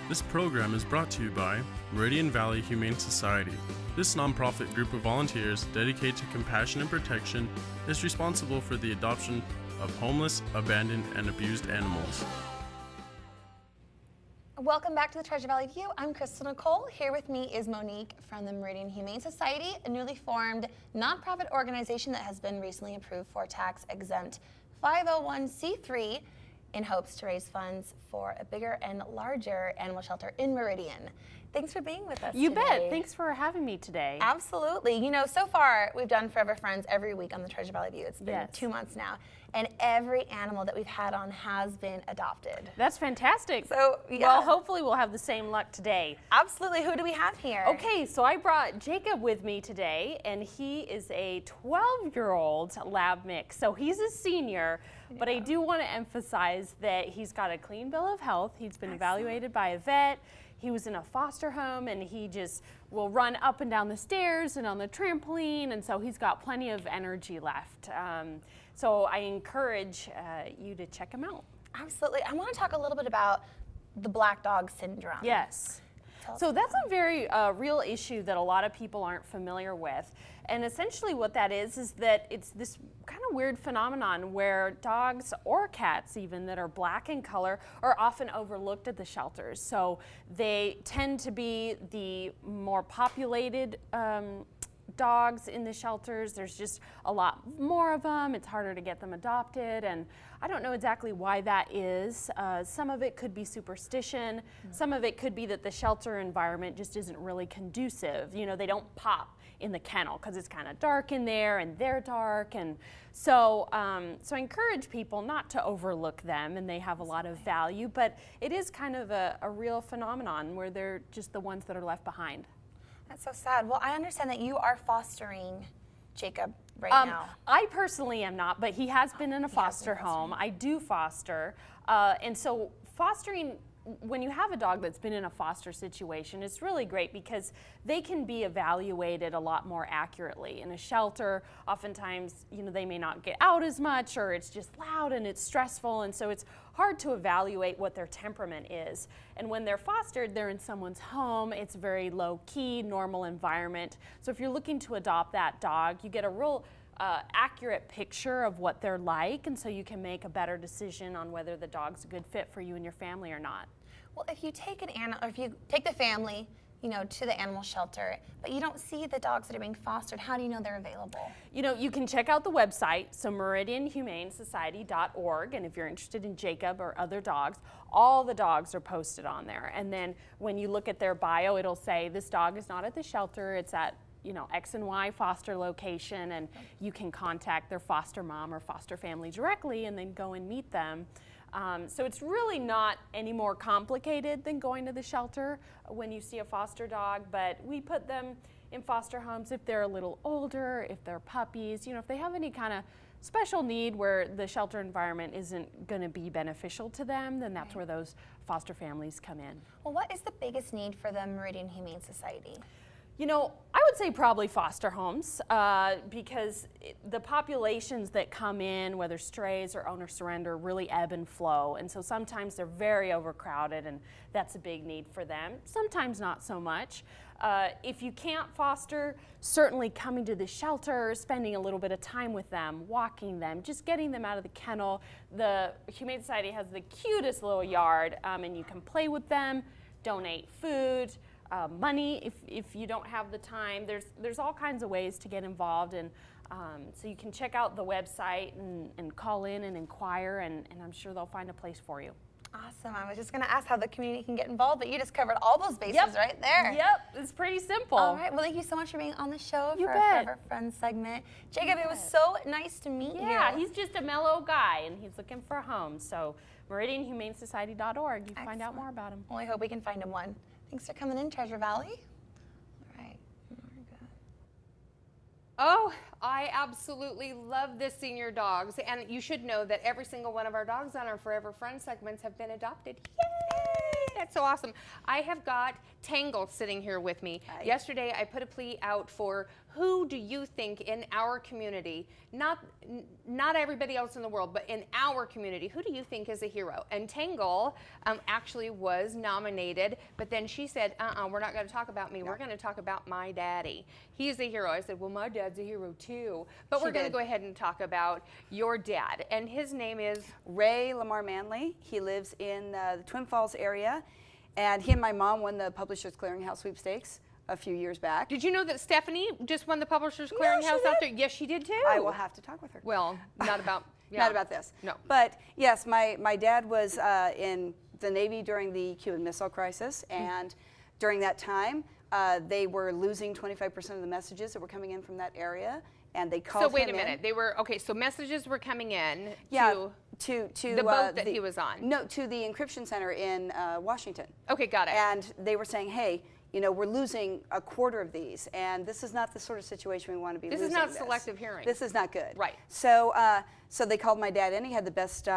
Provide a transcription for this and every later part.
This program is brought to you by Meridian Valley Humane Society. This nonprofit group of volunteers dedicated to compassion and protection is responsible for the adoption of homeless, abandoned, and abused animals. Welcome back to the Treasure Valley View. I'm Crystal Nicole. Here with me is Monique from the Meridian Humane Society, a newly formed nonprofit organization that has been recently approved for tax-exempt 501c3 in hopes to raise funds for a bigger and larger animal shelter in Meridian. Thanks for being with us today. You bet. Thanks for having me today. Absolutely. You know, so far we've done Forever Friends every week on the Treasure Valley View. It's been 2 months now, and every animal that we've had on has been adopted. That's fantastic. So, yeah. Well, hopefully we'll have the same luck today. Absolutely. Who do we have here? Okay, so I brought Jacob with me today, and he is a 12-year-old lab mix. So he's a senior, but I do want to emphasize that he's got a clean bill of health. He's been evaluated by a vet. He was in a foster home, and he just will run up and down the stairs and on the trampoline, and so he's got plenty of energy left. So I encourage you to check him out. Absolutely. I want to talk a little bit about the black dog syndrome. Yes. So that's a very real issue that a lot of people aren't familiar with. And essentially what that is that it's this kind of weird phenomenon where dogs or cats even that are black in color are often overlooked at the shelters. So they tend to be the more populated dogs in the shelters. There's just a lot more of them. It's harder to get them adopted, and I don't know exactly why that is. Some of it could be superstition. Some of it could be that the shelter environment just isn't really conducive. You know, they don't pop in the kennel because it's kind of dark in there and they're dark, and so so I encourage people not to overlook them, and they have a lot of value, but it is kind of a real phenomenon where they're just the ones that are left behind. That's so sad. Well, I understand that you are fostering Jacob right now. I personally am not, but he has been in a foster home. I do foster, and so fostering, when you have a dog that's been in a foster situation, it's really great because they can be evaluated a lot more accurately. In a shelter, oftentimes, you know, they may not get out as much, or it's just loud and it's stressful, and so it's hard to evaluate what their temperament is. And when they're fostered, they're in someone's home. It's a very low-key, normal environment. So if you're looking to adopt that dog, you get a real accurate picture of what they're like, and so you can make a better decision on whether the dog's a good fit for you and your family or not. Well, if you take an animal, or if you take the family, you know, to the animal shelter, but you don't see the dogs that are being fostered, how do you know they're available? You know, you can check out the website, so meridianhumanesociety.org, and if you're interested in Jacob or other dogs, all the dogs are posted on there. And then when you look at their bio, it'll say this dog is not at the shelter, it's at, you know, X and Y foster location, and you can contact their foster mom or foster family directly and then go and meet them. So it's really not any more complicated than going to the shelter when you see a foster dog, but we put them in foster homes if they're a little older, if they're puppies, you know, if they have any kind of special need where the shelter environment isn't going to be beneficial to them, then that's where those foster families come in. Well, what is the biggest need for the Meridian Humane Society? You know, I would say probably foster homes because the populations that come in, whether strays or owner surrender, really ebb and flow. And so sometimes they're very overcrowded, and that's a big need for them. Sometimes not so much. If you can't foster, certainly coming to the shelter, spending a little bit of time with them, walking them, just getting them out of the kennel. The Humane Society has the cutest little yard, and you can play with them, donate food, money if you don't have the time. There's all kinds of ways to get involved, and so you can check out the website and call in and inquire, and I'm sure they'll find a place for you. Awesome. I was just going to ask how the community can get involved, but you just covered all those bases right there. Yep, it's pretty simple. All right. Well, thank you so much for being on the show for our Forever Friends segment. Jacob, it was so nice to meet you. Yeah, he's just a mellow guy, and he's looking for a home. So meridianhumanesociety.org, you can find out more about him. Well, I hope we can find him one. Thanks for coming in, Treasure Valley. All right. Oh, I absolutely love the senior dogs, and you should know that every single one of our dogs on our Forever Friends segments have been adopted. Yay! That's so awesome. I have got Tangled sitting here with me. Hi. Yesterday, I put a plea out for who do you think in our community, not everybody else in the world, but in our community, who do you think is a hero? And Tangle actually was nominated, but then she said, we're not going to talk about me. No. We're going to talk about my daddy. He's a hero. I said, well, my dad's a hero too. But we're going to go ahead and talk about your dad. And his name is? Ray Lamar Manley. He lives in the Twin Falls area. And he and my mom won the Publishers Clearinghouse sweepstakes a few years back. Did you know that Stephanie just won the Publishers Clearinghouse out there? Yes, she did too. I will have to talk with her. Well, not about not about this. No. But yes, my dad was in the Navy during the Cuban Missile Crisis, and during that time, they were losing 25% of the messages that were coming in from that area, and they called him in. So wait a minute, they were, okay, so messages were coming in to the boat that he was on. No, to the encryption center in Washington. Okay, got it. And they were saying, hey, you know, we're losing a quarter of these, and this is not the sort of situation we want to be losing. This is not selective hearing. This is not good. Right. So, so they called my dad in. He had the best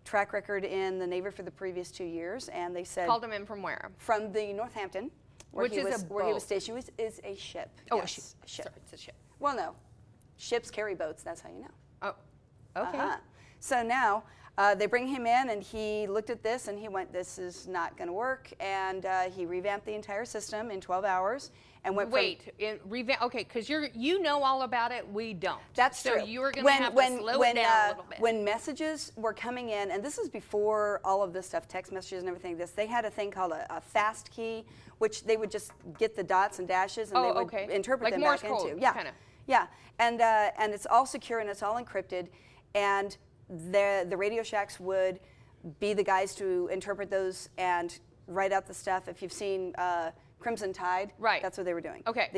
track record in the Navy for the previous 2 years, and they said. Called him in from where? From the Northampton, where he was stationed. Is a ship. Oh, yes, a ship. Sorry, it's a ship. Well, no, ships carry boats. That's how you know. Oh, okay. So now. They bring him in, and he looked at this, and he went, this is not going to work, and he revamped the entire system in 12 hours, and went revamp, okay, because you know all about it, we don't. That's true. So you're going to have to slow it down a little bit. When messages were coming in, and this is before all of this stuff, text messages and everything, they had a thing called a fast key, which they would just get the dots and dashes, and they would interpret them Morse back code, into. Yeah, kinda. Yeah, and it's all secure, and it's all encrypted, and the Radio Shacks would be the guys to interpret those and write out the stuff. If you've seen Crimson Tide, right, that's what they were doing. Okay.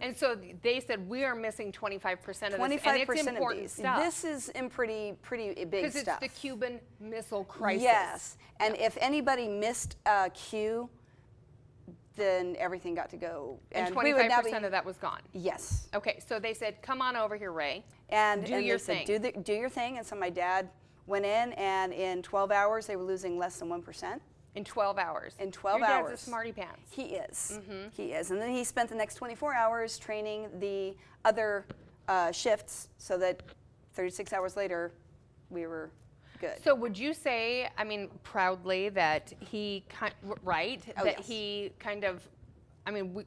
And so they said we are missing 25% of this, and it's important stuff. This is in pretty big stuff. Because it's the Cuban Missile Crisis. Yes, and if anybody missed Q, then everything got to go. And 25% of that was gone. Yes. Okay, so they said, come on over here, Ray. And do your thing. Do your thing. And so my dad went in, and in 12 hours, they were losing less than 1%. In 12 hours. In 12 Your hours. Dad's a smarty pants. He is. He is. And then he spent the next 24 hours training the other shifts, so that 36 hours later, we were good. So would you say, I mean, proudly that he, he kind of, I mean,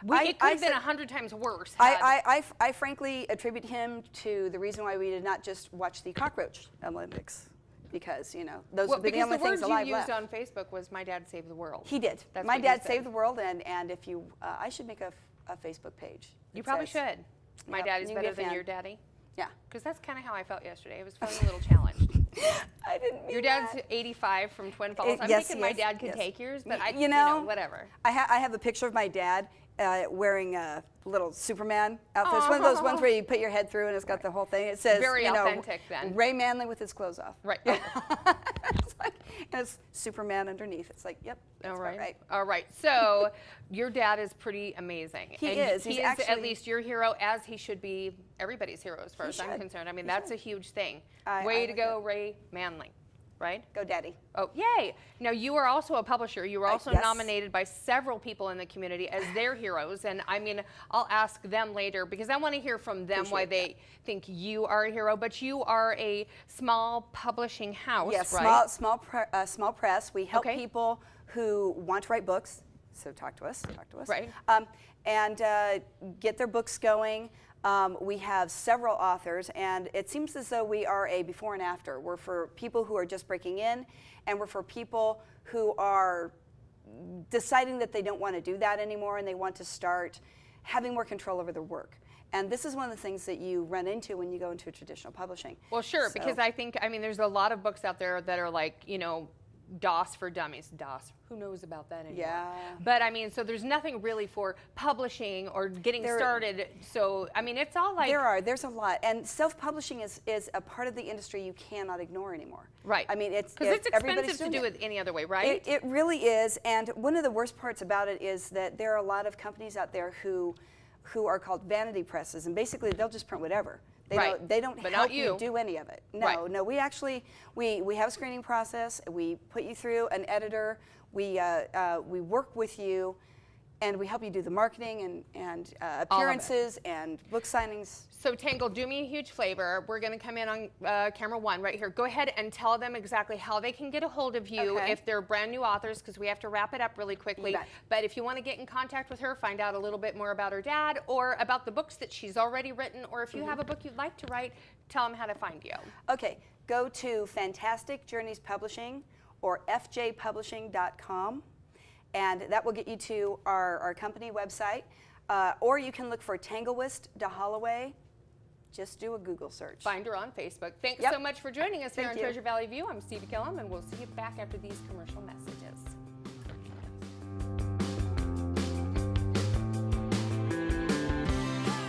it could have been 100 times worse. I frankly attribute him to the reason why we did not just watch the cockroach Olympics, because, you know, those would be the only things alive left. Because the word you used on Facebook was "My Dad Saved the World." He did. That's my dad saved the world, and if you, I should make a Facebook page. You probably should. My daddy's better than your daddy. Yeah. Because that's kind of how I felt yesterday. I was feeling a little challenged. I didn't mean Your dad's that. 85 from Twin Falls. I'm thinking my dad could take yours, but you know, whatever. I have a picture of my dad wearing a little Superman outfit. It's one of those ones where you put your head through and it's got the whole thing. It says, very authentic then. Ray Manley with his clothes off. Right. It's like, and it's Superman underneath. It's like, yep, that's right. All right. So your dad is pretty amazing. He is. He is at least your hero, as he should be everybody's hero as far as I'm concerned. I mean, that's a huge thing. Way to go, Ray Manley. Right? Go Daddy. Oh, yay. Now, you are also a publisher. You were also nominated by several people in the community as their heroes. And I mean, I'll ask them later because I want to hear from them why they think you are a hero. But you are a small publishing house, right? Yes, small press. We help people who want to write books. So talk to us. Right. And get their books going. We have several authors, and it seems as though we are a before and after. We're for people who are just breaking in, and we're for people who are deciding that they don't want to do that anymore, and they want to start having more control over their work. And this is one of the things that you run into when you go into traditional publishing. Well, sure, because I mean, there's a lot of books out there that are like, you know, DOS for dummies. DOS. Who knows about that anymore? Yeah. But I mean, so there's nothing really for publishing or getting started. So I mean, it's all like there's a lot, and self-publishing is a part of the industry you cannot ignore anymore. Right. I mean, it's because it's expensive to do it any other way, right? It really is, and one of the worst parts about it is that there are a lot of companies out there who are called vanity presses, and basically they'll just print whatever. They don't help you do any of it. No, we actually we have a screening process. We put you through an editor. We work with you, and we help you do the marketing and appearances and book signings. So Tangle, do me a huge favor. We're going to come in on camera 1 right here. Go ahead and tell them exactly how they can get a hold of you if they're brand new authors, because we have to wrap it up really quickly. But if you want to get in contact with her, find out a little bit more about her dad or about the books that she's already written, or if you have a book you'd like to write, tell them how to find you. Okay, go to Fantastic Journeys Publishing or fjpublishing.com. And that will get you to our company website. Or you can look for Tanglwyst to Holloway. Just do a Google search. Find her on Facebook. Thanks so much for joining us here on Treasure Valley View. I'm Stevie Killam, and we'll see you back after these commercial messages.